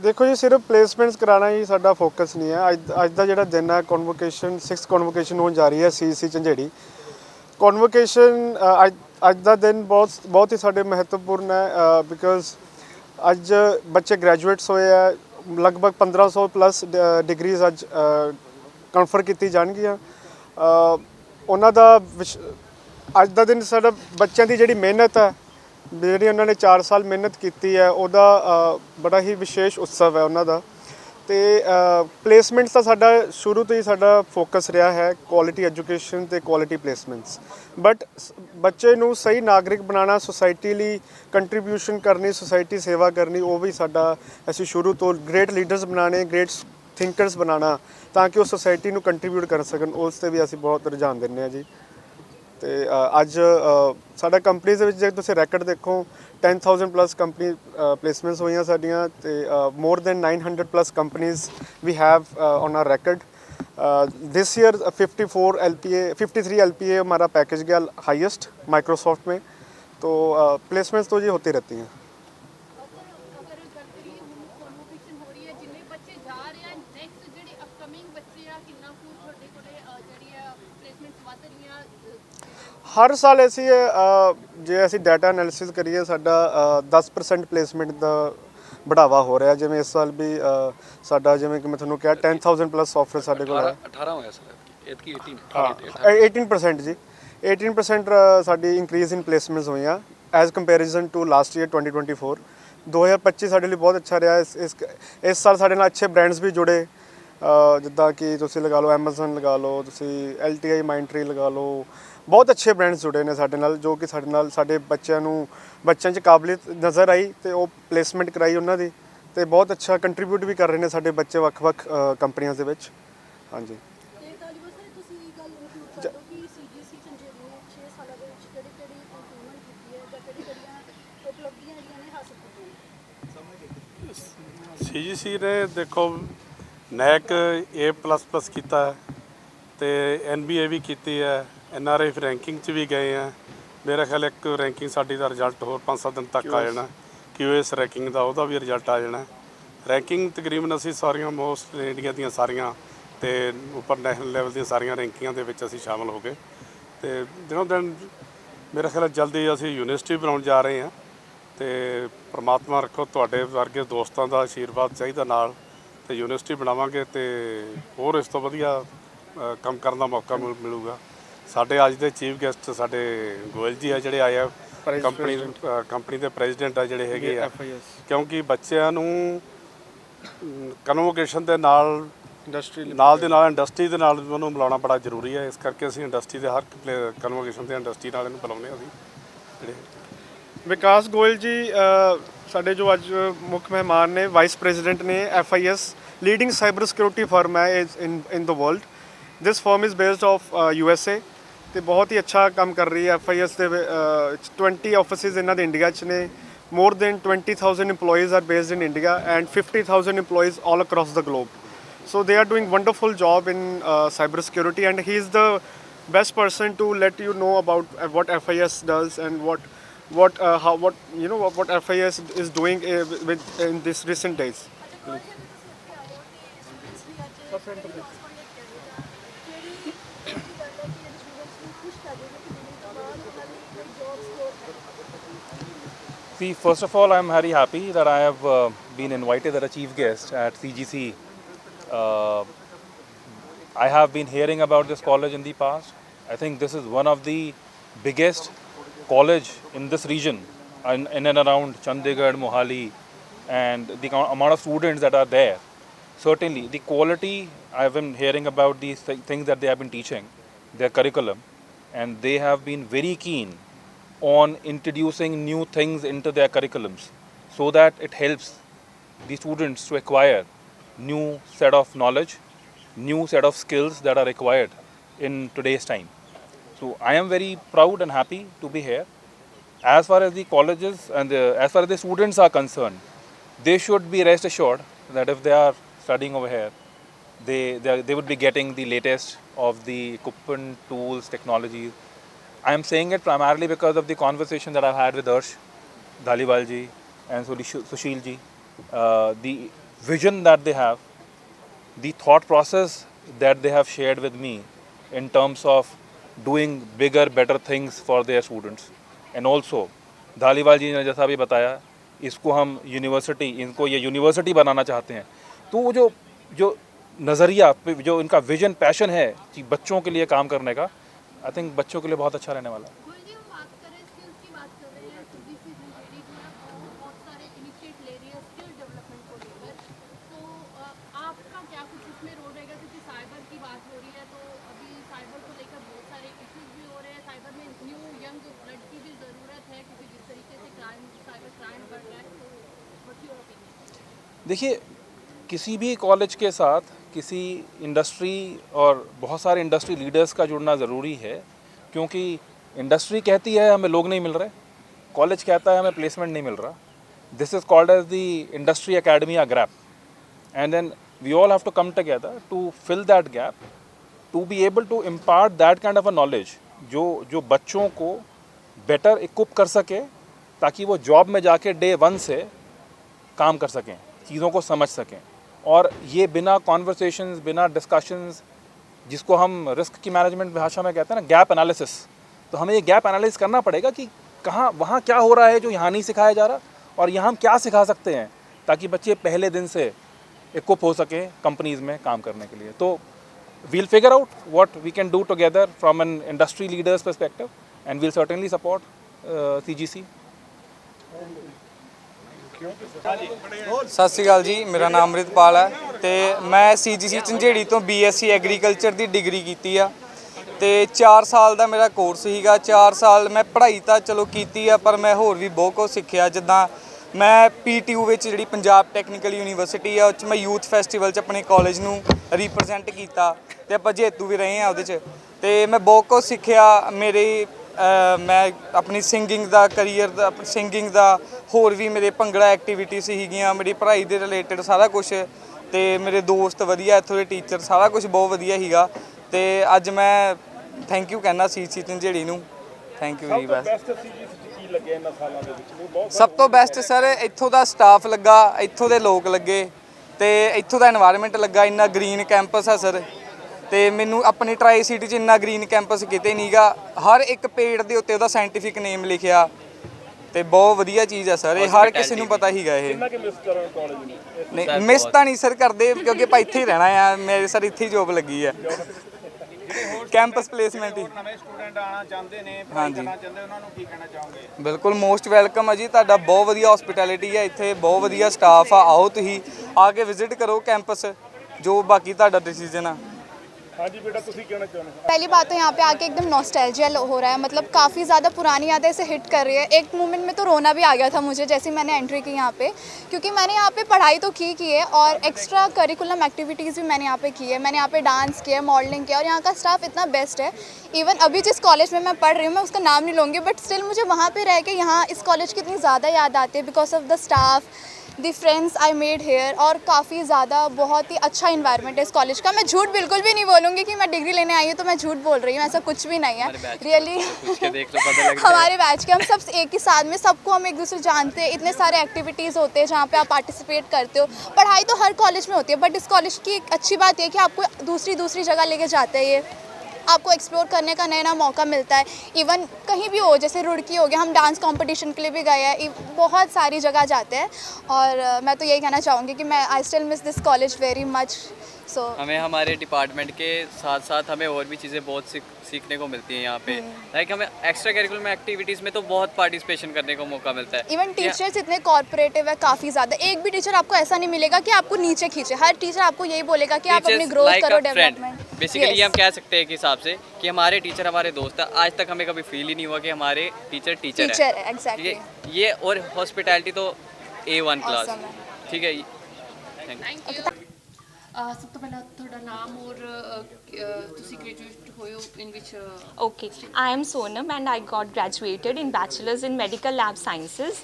देखो जी, सिर्फ प्लेसमेंट्स कराना ही साडा फोकस नहीं है। अज का जो दिन है, कॉन्वोकेशन 6 कॉन्वोकेशन होने जा रही है CEC झंझेड़ी। कॉन्वोकेशन अज का दिन बहुत बहुत ही साडे महत्वपूर्ण है, बिकॉज अज बच्चे ग्रैजुएट्स होए है। लगभग 1500 प्लस डिग्रीज अज कन्फर की जाएगियाँ। उन्हों का अज का दिन साडा बच्चों की जी मेहनत है, ਜਿਹੜੀ ਉਹਨਾਂ ਨੇ 4 ਸਾਲ ਮਿਹਨਤ ਕੀਤੀ ਹੈ, ਉਹਦਾ ਬੜਾ ਹੀ ਵਿਸ਼ੇਸ਼ ਉਤਸਵ ਹੈ ਉਹਨਾਂ ਦਾ। ਤੇ ਪਲੇਸਮੈਂਟਸ ਦਾ ਸਾਡਾ ਸ਼ੁਰੂ ਤੋਂ ਹੀ ਸਾਡਾ ਫੋਕਸ ਰਿਹਾ ਹੈ, ਕੁਆਲਿਟੀ ਐਜੂਕੇਸ਼ਨ ਤੇ ਕੁਆਲਿਟੀ ਪਲੇਸਮੈਂਟਸ। ਬਟ ਬੱਚੇ ਨੂੰ ਸਹੀ ਨਾਗਰਿਕ ਬਣਾਉਣਾ, ਸੁਸਾਇਟੀ ਲਈ ਕੰਟਰੀਬਿਊਸ਼ਨ ਕਰਨੀ, ਸੁਸਾਇਟੀ ਸੇਵਾ ਕਰਨੀ, ਉਹ ਵੀ ਸਾਡਾ ਅਸੀਂ ਸ਼ੁਰੂ ਤੋਂ ਗ੍ਰੇਟ ਲੀਡਰਸ ਬਣਾਉਣੇ, ਗ੍ਰੇਟ ਥਿੰਕਰਸ ਬਣਾਉਣਾ, ਤਾਂ ਕਿ ਉਹ ਸੁਸਾਇਟੀ ਨੂੰ ਕੰਟਰੀਬਿਊਟ ਕਰ ਸਕਣ। ਉਸ 'ਤੇ ਵੀ ਅਸੀਂ ਬਹੁਤ ਰੁਝਾਨ ਦਿੰਦੇ ਹਾਂ ਜੀ। ਤੇ ਅੱਜ ਸਾਡਾ ਕੰਪਨੀਜ਼ ਦੇ ਵਿੱਚ ਜੇ ਤੁਸੀਂ ਰੈਕਡ ਦੇਖੋ, 10,000 ਪਲੱਸ ਕੰਪਨੀ ਪਲੇਸਮੈਂਟਸ ਹੋਈਆਂ ਸਾਡੀਆਂ। ਤੇ ਮੋਰ ਦੈਨ 900 ਪਲੱਸ ਕੰਪਨੀਜ਼ ਵੀ have on our record। This year 54 LPA 53 LPA हमारा पैकेज गया हाईएस्ट माइक्रोसॉफ्ट में। तो प्लेसमेंट्स तो ये होती रहती हैं। हर साल ऐसी जे असी डाटा एनालिसिस करिए, साडा 10% प्लेसमेंट का बढ़ावा हो रहा है। जिवें इस साल भी साडा जिवें कि मैं तुहानूं कहा 10,000 प्लस सॉफ्टवेयर साडे कोल है। 18 होया सर, एतकी 18% जी, 18% साडी इंक्रीज इन प्लेसमेंट्स हुई as comparison to last year 2024। 2025 साडे लिए बहुत अच्छा रहा। इस साल साडे नाल अच्छे ब्रांड्स भी जुड़े, जिद्दां कि तुसीं लगा लो एमेजन, लगा लो तुसीं LTI माइंडट्री, लगा लो। बहुत अच्छे ब्रांड्स जुड़े ने साडे नाल, जो कि साडे नाल साडे बच्चों 'च काबलियत नज़र आई ते वो प्लेसमेंट कराई उन्हां दी। ते बहुत अच्छा कंट्रीब्यूट भी कर रहे हैं साडे बच्चे ਵੱਖ-ਵੱਖ कंपनियां दे विच। हाँ जी। CGC ने देखो नैक A++ किया है, तो NBA भी की है, NRI रैंकिंग च भी गए हैं। मेरा ख्याल एक रैंकिंग साडी दा रिजल्ट होर 5-7 दिन तक आ जाना। QS रैंकिंग का वह भी रिजल्ट आ जाना। रैंकिंग तकरीबन असी सारियां मोस्ट इंडिया दी सारियां ते उपर नैशनल लैवल दी सारियां रैंकिंगां दे विच असी शामिल हो गए। तो दिनों दिन मेरा ख्याल जल्दी असी यूनिवर्सिटी बनाउण जा रहे हैं। तो परमात्मा रखो तुहाडे वर्गे दोस्तों का आशीर्वाद चाहिए नाल, तो यूनिवर्सिटी बनावांगे तो होर इस तो वधिया काम करने का मौका मिलूगा। साडे अज दे चीफ गेस्ट साडे गोयल जी है, जिहड़े आए आ कंपनी के प्रेजिडेंट है, जिहड़े हैगे आ। क्योंकि बच्चों नूं कन्वोकेशन के नाल इंडस्ट्री के नाल उन्होंने मिलाना बड़ा जरूरी है। इस करके असीं इंडस्ट्री के हर कन्वोकेशन से इंडस्ट्री नाल इहनूं बुलाउने असीं। विकास गोयल जी साडे जो अज मुख्य मेहमान ने, वाइस प्रेजिडेंट ने FIS leading cyber security firm है in the world. This firm is based of USA। तो बहुत ही अच्छा काम कर रही है FIS के 20 ऑफिसिस इन्हां दे इंडिया च ने। More than 20,000 employees are based in India and 50,000 employees all across the globe. So they are doing wonderful job in cyber security, and he is the best person to let you know about what FIS does and what FIS is doing in this recent days. See, first of all, I'm very happy that I have been invited as a chief guest at CGC. I have been hearing about this college in the past. I think this is one of the biggest college in this region, in and around Chandigarh, Mohali, and the amount of students that are there. Certainly, the quality, I've been hearing about these things that they have been teaching, their curriculum, and they have been very keen on introducing new things into their curriculums so that it helps the students to acquire new set of knowledge, new set of skills that are required in today's time. So I am very proud and happy to be here. As far as the colleges and as far as the students are concerned, they should be rest assured that if they are studying over here, they would be getting the latest of the equipment, tools, technologies. I am saying it primarily because of the conversation that I've had with Harsh Dhaliwal ji and Sushil ji. The vision that they have, the thought process that they have shared with me in terms of doing bigger, better things for their students. And also, Dhaliwal ji ने जैसा भी बताया, इसको हम university, इनको ये university बनाना चाहते हैं. तो वो जो जो नज़रिया, जो इनका विजन, पैशन है कि बच्चों के लिए काम करने का, आई थिंक बच्चों के लिए बहुत अच्छा रहने वाला है. कोई नहीं, हम बात करें स्किल्स की, बात कर रहे हैं सीबीसी जंजेड़ी जो है बहुत सारे इनिशिएट ले रही है स्किल डेवलपमेंट को लेकर. तो आपका क्या कुछ इसमें रोल रहेगा, क्योंकि साइबर की बात हो रही है तो अभी साइबर को लेकर बहुत सारे इश्यूज भी हो रहे हैं. साइबर में न्यू यंग ब्लड की भी ज़रूरत है, क्योंकि जिस तरीके से साइबर क्राइम बढ़ रहा है. तो व्हाट्स योर ओपिनियन? देखिए, किसी भी कॉलेज के साथ किसी इंडस्ट्री और बहुत सारे इंडस्ट्री लीडर्स का जुड़ना ज़रूरी है, क्योंकि इंडस्ट्री कहती है हमें लोग नहीं मिल रहे, कॉलेज कहता है हमें प्लेसमेंट नहीं मिल रहा. This is called as the industry academy या gap, and then we all have to come together to fill that gap, to be able to impart that kind of a knowledge जो बच्चों को better equip कर सके, ताकि वो job में जाके डे 1 से काम कर सकें, चीज़ों को समझ सकें. और ये बिना कॉन्वर्सेशंस, बिना डिस्कशंस, जिसको हम रिस्क की मैनेजमेंट भाषा में कहते हैं ना, गैप एनालिसिस, तो हमें ये गैप एनालिसिस करना पड़ेगा कि कहाँ वहाँ क्या हो रहा है जो यहाँ नहीं सिखाया जा रहा, और यहाँ हम क्या सिखा सकते हैं ताकि बच्चे पहले दिन से इक्विप हो सकें कंपनीज़ में काम करने के लिए. तो we'll figure out what we can do together from an industry leaders perspective, and we'll certainly support CGC. ਸਤਿ ਸ਼੍ਰੀ ਅਕਾਲ ਜੀ, ਮੇਰਾ ਨਾਮ ਅੰਮ੍ਰਿਤਪਾਲ ਹੈ ਤੇ ਮੈਂ CGC ਝੰਜੇੜੀ ਤੋਂ BSc ਐਗਰੀਕਲਚਰ ਦੀ ਡਿਗਰੀ ਕੀਤੀ ਆ ਤੇ 4 ਸਾਲ ਦਾ ਮੇਰਾ ਕੋਰਸ ਸੀਗਾ. 4 ਸਾਲ ਮੈਂ ਪੜ੍ਹਾਈ ਤਾਂ ਚਲੋ ਕੀਤੀ ਆ, ਪਰ ਮੈਂ ਹੋਰ ਵੀ ਬਹੁਤ ਕੁਝ ਸਿੱਖਿਆ. ਜਿੱਦਾਂ ਮੈਂ PTU ਵਿੱਚ ਜਿਹੜੀ ਪੰਜਾਬ ਟੈਕਨੀਕਲ ਯੂਨੀਵਰਸਿਟੀ ਆ, ਉਹ 'ਚ ਮੈਂ ਯੂਥ ਫੈਸਟੀਵਲ 'ਚ ਆਪਣੇ ਕਾਲਜ ਨੂੰ ਰਿਪਰੈਜ਼ੈਂਟ ਕੀਤਾ ਤੇ ਆਪਾਂ ਜੇਤੂ ਵੀ ਰਹੇ ਆ ਉਹਦੇ 'ਚ, ਤੇ ਮੈਂ ਬਹੁਤ ਕੁਝ ਸਿੱਖਿਆ. ਮੈਂ ਆਪਣੀ ਸਿੰਗਿੰਗ ਦਾ ਕਰੀਅਰ ਦਾ, ਸਿੰਗਿੰਗ ਦਾ, ਹੋਰ ਵੀ ਮੇਰੇ ਭੰਗੜਾ ਐਕਟੀਵਿਟੀ ਸੀਗੀਆਂ, ਮੇਰੀ ਪੜ੍ਹਾਈ ਦੇ ਰਿਲੇਟਡ ਸਾਰਾ ਕੁਝ, ਤੇ ਮੇਰੇ ਦੋਸਤ ਵਧੀਆ, ਇੱਥੋਂ ਦੇ ਟੀਚਰ, ਸਾਰਾ ਕੁਝ ਬਹੁਤ ਵਧੀਆ ਸੀਗਾ. ਤੇ ਅੱਜ ਮੈਂ ਥੈਂਕ ਯੂ ਕਹਿਣਾ CGC ਝੰਜੇੜੀ ਨੂੰ. Thank you very much. ਸਭ ਤੋਂ ਬੈਸਟ ਸਰ ਇੱਥੋਂ ਦਾ ਸਟਾਫ ਲੱਗਾ, ਇੱਥੋਂ ਦੇ ਲੋਕ ਲੱਗੇ, ਤੇ ਇੱਥੋਂ ਦਾ এনवायरमेंट ਲੱਗਾ. ਇੰਨਾ ਗ੍ਰੀਨ ਕੈਂਪਸ ਆ ਸਰ, ਤੇ ਮੈਨੂੰ ਆਪਣੀ ਟਰਾਈ ਸਿਟੀ 'ਚ ਇੰਨਾ ਗ੍ਰੀਨ ਕੈਂਪਸ ਕਿਤੇ ਨਹੀਂਗਾ. ਹਰ ਇੱਕ ਪੇੜ ਦੇ ਉੱਤੇ ਉਹਦਾ ਸਾਇੰਟੀਫਿਕ ਨੇਮ ਲਿਖਿਆ, ਤੇ ਬਹੁਤ ਵਧੀਆ ਚੀਜ਼ ਹੈ ਸਰ. ਇਹ ਹਰ ਕਿਸੇ ਨੂੰ ਪਤਾ ਹੀਗਾ. ਇਹ ਨਹੀਂ ਮਿਸ ਤਾਂ ਨਹੀਂ ਸਰ ਕਰਦੇ, ਕਿਉਂਕਿ ਆਪਾਂ ਇੱਥੇ ਹੀ ਰਹਿਣਾ ਆ. ਮੇਰੇ ਸਰ ਇੱਥੇ ਹੀ ਜੋਬ ਲੱਗੀ ਹੈ, ਕੈਂਪਸ ਪਲੇਸਮੈਂਟ ਹੀ. ਨਵੇਂ ਸਟੂਡੈਂਟ ਆਣਾ ਚਾਹੁੰਦੇ ਨੇ, ਪੜ੍ਹਾਈ ਕਰਨਾ ਚਾਹੁੰਦੇ, ਉਹਨਾਂ ਨੂੰ ਕੀ ਕਹਿਣਾ ਚਾਹੋਗੇ? ਬਿਲਕੁਲ ਮੋਸਟ ਵੈਲਕਮ ਹੈ ਜੀ, ਤੁਹਾਡਾ ਬਹੁਤ ਵਧੀਆ ਹਸਪਿਟੈਲਿਟੀ ਹੈ ਇੱਥੇ, ਬਹੁਤ ਵਧੀਆ ਸਟਾਫ ਆ. ਆਓ ਤੁਸੀਂ ਆ ਕੇ ਵਿਜ਼ਿਟ ਕਰੋ ਕੈਂਪਸ, ਜੋ ਬਾਕੀ ਤੁਹਾਡਾ डिसीजन ਆ. हाँ जी बेटा, तुसी कहना चाहते हो? पहली बात तो यहाँ पे आके एकदम नॉस्टैल्जिया हो रहा है, मतलब काफ़ी ज़्यादा पुरानी यादें से हिट कर रही है. एक मोमेंट में तो रोना भी आ गया था मुझे जैसे मैंने एंट्री की यहाँ पे, क्योंकि मैंने यहाँ पे पढ़ाई तो की है और एक्स्ट्रा करिकुलम एक्टिविटीज़ भी मैंने यहाँ पे की है. मैंने यहाँ पे डांस किया, मॉडलिंग किया, और यहाँ का स्टाफ इतना बेस्ट है. इवन अभी जिस कॉलेज में मैं पढ़ रही हूँ, मैं उसका नाम नहीं लूँगी, बट स्टिल मुझे वहाँ पर रह के यहाँ इस कॉलेज की इतनी ज़्यादा याद आती है because of the staff, the friends I made here, और काफ़ी ज़्यादा बहुत ही अच्छा इन्वायरमेंट है इस कॉलेज का. मैं झूठ बिल्कुल भी नहीं बोलूँगी कि मैं डिग्री लेने आई हूँ तो मैं झूठ बोल रही हूँ, ऐसा कुछ भी नहीं है. रियली हमारे बैच के हम सब एक ही साथ में, सबको हम एक दूसरे जानते हैं. इतने सारे एक्टिविटीज़ होते हैं जहाँ पे आप पार्टिसिपेट करते हो. पढ़ाई तो हर कॉलेज में होती है, बट इस कॉलेज की एक अच्छी बात यह कि आपको दूसरी जगह लेके जाते हैं. ये आपको एक्सप्लोर करने का नया मौका मिलता है. इवन कहीं भी हो, जैसे रुड़की हो गया, हम डांस कंपटीशन के लिए भी गए हैं, बहुत सारी जगह जाते हैं. और मैं तो यही कहना चाहूँगी कि मैं I still miss this college very much. So हमें हमारे डिपार्टमेंट के साथ साथ हमें और भी चीज़ें बहुत सीखने को मिलती हैं यहाँ पे. लाइक हमें एक्स्ट्रा करिकुलम एक्टिविटीज़ में तो बहुत पार्टिसिपेशन करने को मौका मिलता है. इवन टीचर्स इतने कॉर्पोरेटिव है काफ़ी ज़्यादा. एक भी टीचर आपको ऐसा नहीं मिलेगा कि आपको नीचे खींचे. हर टीचर आपको यही बोलेगा कि आप अपनी ग्रोथ करो, डेवलपमेंट. बेसिकली हम कह सकते हैं कि हिसाब से कि हमारे टीचर हमारे दोस्त हैं. आज तक हमें कभी फील ही नहीं हुआ कि हमारे टीचर है. एग्जैक्टली. ये और हॉस्पिटैलिटी तो A1 क्लास. ठीक है, थैंक यू. ਸਭ ਤੋਂ ਪਹਿਲਾਂ ਤੁਹਾਡਾ ਨਾਮ ਔਰ ਤੁਸੀਂ ਗ੍ਰੈਜੂਏਟ ਹੋਏ ਹੋ ਇਨ ਵਿਚ? Okay, I am Sonam and I got graduated in Bachelor's in Medical Lab Sciences.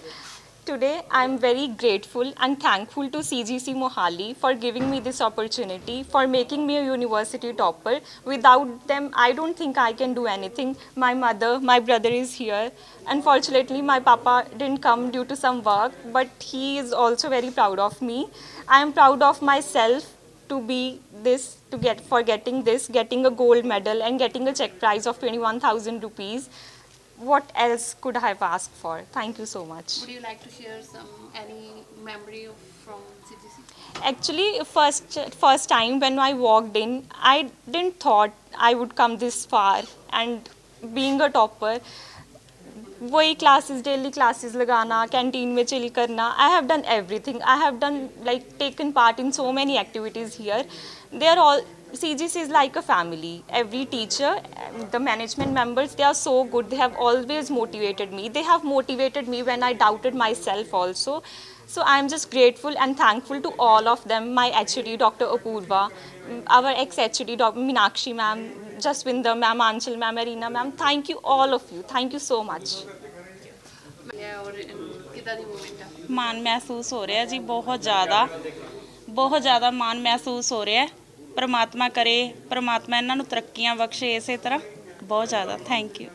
Today, I'm very grateful and thankful to CGC Mohali for giving me this opportunity, for making me a university topper. Without them, I don't think I can do anything. My mother, my brother is here. Unfortunately, my papa didn't come due to some work, but he is also very proud of me. I am proud of myself to be this, to get for getting this, getting a gold medal and getting a check prize of 21,000 rupees. What else could I have asked for? Thank you so much. Would you like to share any memory from CGC? Actually, first time when I walked in, I didn't thought I would come this far, and being a topper, वही classes, daily classes लगाना, canteen में chill करना, I have done everything. I have done like taken part in so many activities here. They are all, CGC is like a family. Every teacher, the management members, they are so good. They have always motivated me. They have motivated me when I doubted myself also. So I am just grateful and thankful to all of them. My HOD, Dr. Apurva, our ex-HOD, Dr. Meenakshi ma'am, Jaswinder ma'am, Anchal ma'am, Arina ma'am. Thank you all of you. Thank you so much. और कितना the moment है? ਮਾਣ ਮਹਿਸੂਸ ਹੋ ਰਿਹਾ ਜੀ, ਬਹੁਤ ਜ਼ਿਆਦਾ ਮਾਣ ਮਹਿਸੂਸ ਹੋ ਰਿਹਾ ਹੈ। ਪ੍ਰਮਾਤਮਾ ਕਰੇ, ਪ੍ਰਮਾਤਮਾ ਇਹਨਾਂ ਨੂੰ ਤਰੱਕੀਆਂ ਬਖਸ਼ੇ ਇਸੇ ਤਰ੍ਹਾਂ, ਬਹੁਤ ਜ਼ਿਆਦਾ ਥੈਂਕ ਯੂ।